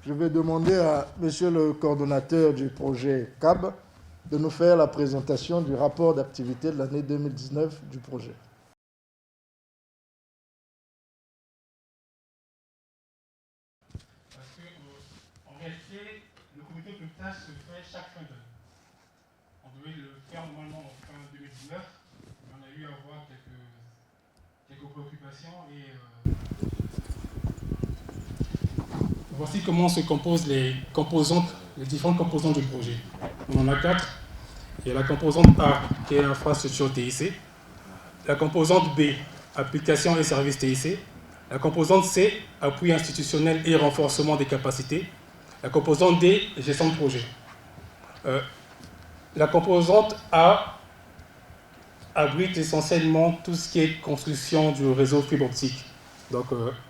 je vais demander à monsieur le coordonnateur du projet CAB de nous faire la présentation du rapport d'activité de l'année 2019 du projet. Parce que, en réalité, le comité de pilotage se fait chaque fin d'année. On devait le faire normalement en fin 2019, mais on a eu à avoir quelques préoccupations et voici comment se composent les différentes composantes du projet. On en a 4. Il y a la composante A qui est infrastructure TIC, la composante B, applications et services TIC, la composante C, appui institutionnel et renforcement des capacités, la composante D, gestion de projet. La composante A abrite essentiellement tout ce qui est construction du réseau fibre optique, donc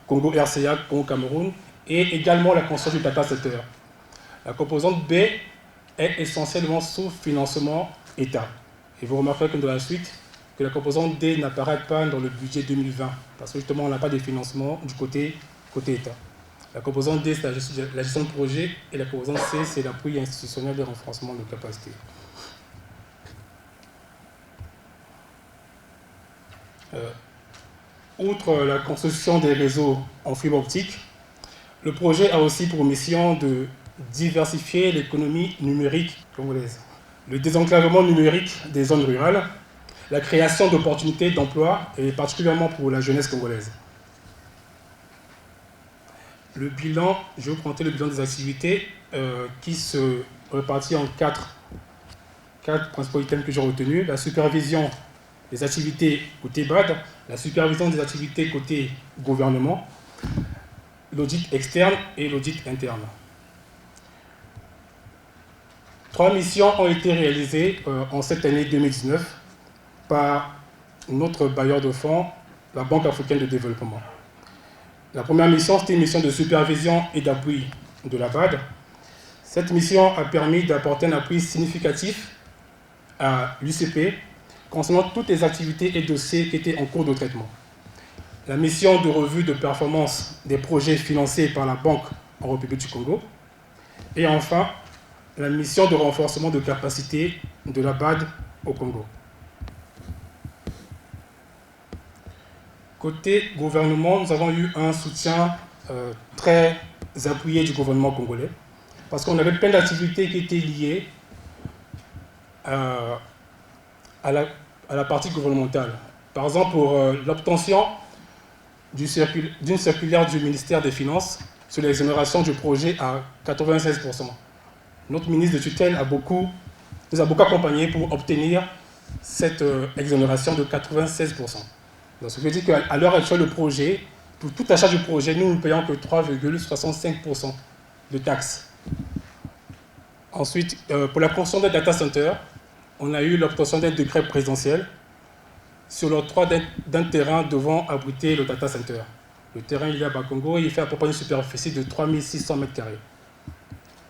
Congo RCA, Congo Cameroun, et également la construction du data center. La composante B est essentiellement sous financement État. Et vous remarquerez que dans la suite, que la composante D n'apparaît pas dans le budget 2020, parce que justement on n'a pas de financement du côté État. La composante D, c'est la gestion de projet, et la composante C, c'est l'appui institutionnel et renforcement de capacité. Outre la construction des réseaux en fibre optique, le projet a aussi pour mission de diversifier l'économie numérique congolaise, le désenclavement numérique des zones rurales, la création d'opportunités d'emploi, et particulièrement pour la jeunesse congolaise. Le bilan, je vais vous présenter le bilan des activités qui se répartit en quatre principaux items que j'ai retenus. La supervision des activités côté BAD, la supervision des activités côté gouvernement, l'audit externe et l'audit interne. 3 missions ont été réalisées en cette année 2019 par notre bailleur de fonds, la Banque africaine de développement. La première mission, c'était une mission de supervision et d'appui de la BAD. Cette mission a permis d'apporter un appui significatif à l'UCP concernant toutes les activités et dossiers qui étaient en cours de traitement. La mission de revue de performance des projets financés par la Banque en République du Congo. Et enfin, la mission de renforcement de capacité de la BAD au Congo. Côté gouvernement, nous avons eu un soutien très appuyé du gouvernement congolais, parce qu'on avait plein d'activités qui étaient liées à la partie gouvernementale. Par exemple, pour l'obtention d'une circulaire du ministère des Finances sur l'exonération du projet à 96%. Notre ministre de tutelle nous a beaucoup accompagnés pour obtenir cette exonération de 96%. Donc, ce qui veut dire qu'à l'heure actuelle, le projet, pour tout achat du projet, nous ne payons que 3,65% de taxes. Ensuite, pour la construction des data centers, on a eu l'obtention d'un décret présidentiel sur l'octroi d'un terrain devant abriter le data center. Le terrain, il est à Bakongo et il fait à peu près une superficie de 3600 m².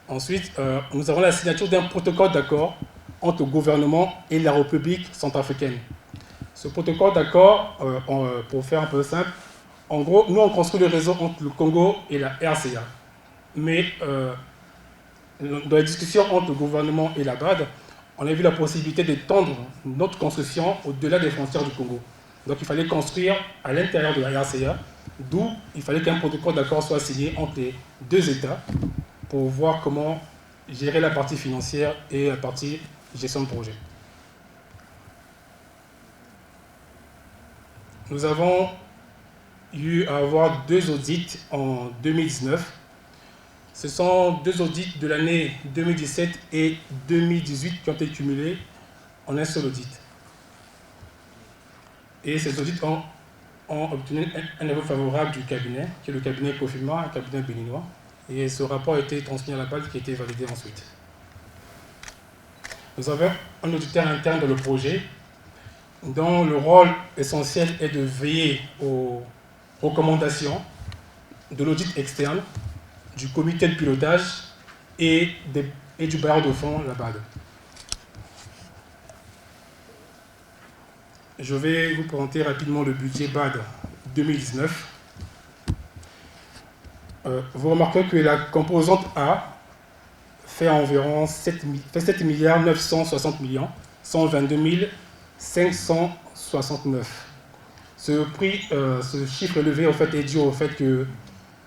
Ensuite, nous avons la signature d'un protocole d'accord entre le gouvernement et la République centrafricaine. Ce protocole d'accord, pour faire un peu simple, en gros, nous on construit le réseau entre le Congo et la RCA. Mais dans les discussions entre le gouvernement et la BAD, on a vu la possibilité d'étendre notre construction au-delà des frontières du Congo. Donc il fallait construire à l'intérieur de la RCA, d'où il fallait qu'un protocole d'accord soit signé entre les deux États pour voir comment gérer la partie financière et la partie gestion de projet. Nous avons eu à avoir 2 audits en 2019. Ce sont 2 audits de l'année 2017 et 2018 qui ont été cumulés en un seul audit. Et ces audits ont obtenu un avis favorable du cabinet, qui est le cabinet Cofima, un cabinet béninois. Et ce rapport a été transmis à la BAD qui a été validé ensuite. Nous avons un auditeur interne dans le projet dont le rôle essentiel est de veiller aux recommandations de l'audit externe, du comité de pilotage et du bailleur de fonds, la BAD. Je vais vous présenter rapidement le budget BAD 2019. vous remarquez que la composante A fait environ 7 milliards 960 millions 122 569. Ce chiffre élevé en fait, est dû au fait que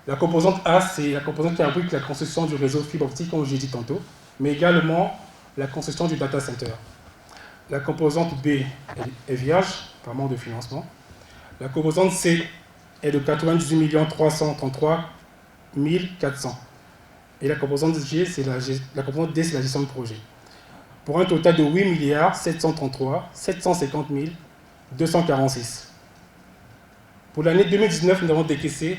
la composante A, c'est la composante qui abrite la construction du réseau fibre optique, comme j'ai dit tantôt, mais également la construction du data center. La composante B est vierge, par manque de financement. La composante C est de 98 333 400. Et la composante G, la composante D, c'est la gestion de projet. Pour un total de 8 milliards 733 750 246. Pour l'année 2019, nous avons décaissé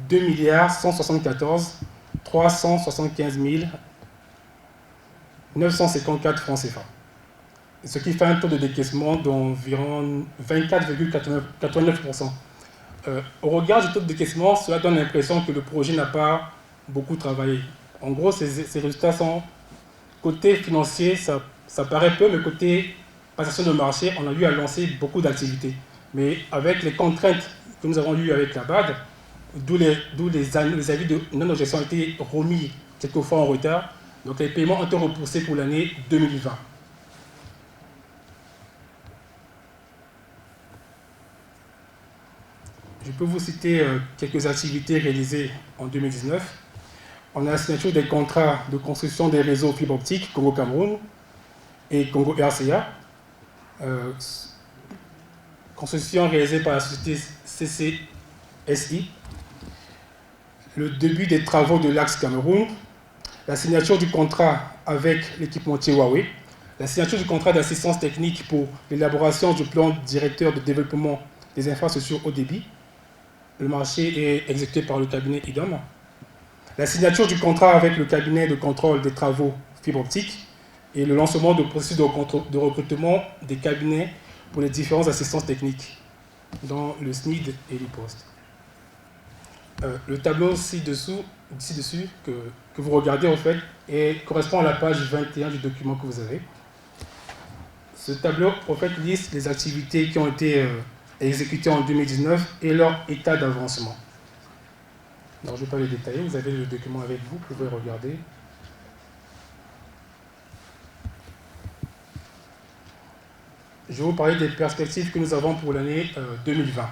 2 milliards 174 375 954 francs CFA. Ce qui fait un taux de décaissement d'environ 24,89%. Au regard du taux de décaissement, cela donne l'impression que le projet n'a pas beaucoup travaillé. En gros, ces résultats sont, côté financier, ça paraît peu, mais côté passation de marché, on a eu à lancer beaucoup d'activités. Mais avec les contraintes que nous avons eues avec la BAD, d'où les avis de non-objection ont été remis quelquefois en retard, donc les paiements ont été repoussés pour l'année 2020. Je peux vous citer quelques activités réalisées en 2019. On a la signature des contrats de construction des réseaux fibre optique Congo-Cameroun et Congo-RCA. Construction réalisée par la société CCSI. Le début des travaux de l'Axe Cameroun. La signature du contrat avec l'équipementier Huawei. La signature du contrat d'assistance technique pour l'élaboration du plan directeur de développement des infrastructures haut débit. Le marché est exécuté par le cabinet IDOM. La signature du contrat avec le cabinet de contrôle des travaux fibre optique et le lancement de processus de recrutement des cabinets pour les différentes assistances techniques dans le SNID et l'IPOST. Le tableau ci-dessus que vous regardez en fait correspond à la page 21 du document que vous avez. Ce tableau en fait liste les activités qui ont été exécutées en 2019 et leur état d'avancement. Alors, je ne vais pas les détailler, vous avez le document avec vous, vous pouvez regarder. Je vais vous parler des perspectives que nous avons pour l'année 2020.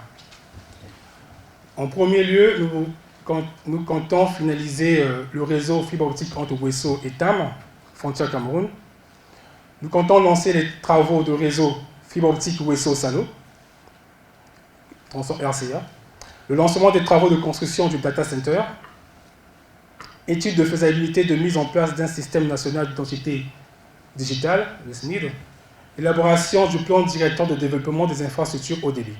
En premier lieu, nous comptons finaliser le réseau fibre optique entre Wesso et Tam, frontière Cameroun. Nous comptons lancer les travaux de réseau fibre optique Wesso-Salo, tronçon RCA. Le lancement des travaux de construction du data center, étude de faisabilité de mise en place d'un système national d'identité digitale, le SNID, élaboration du plan directeur de développement des infrastructures haut débit.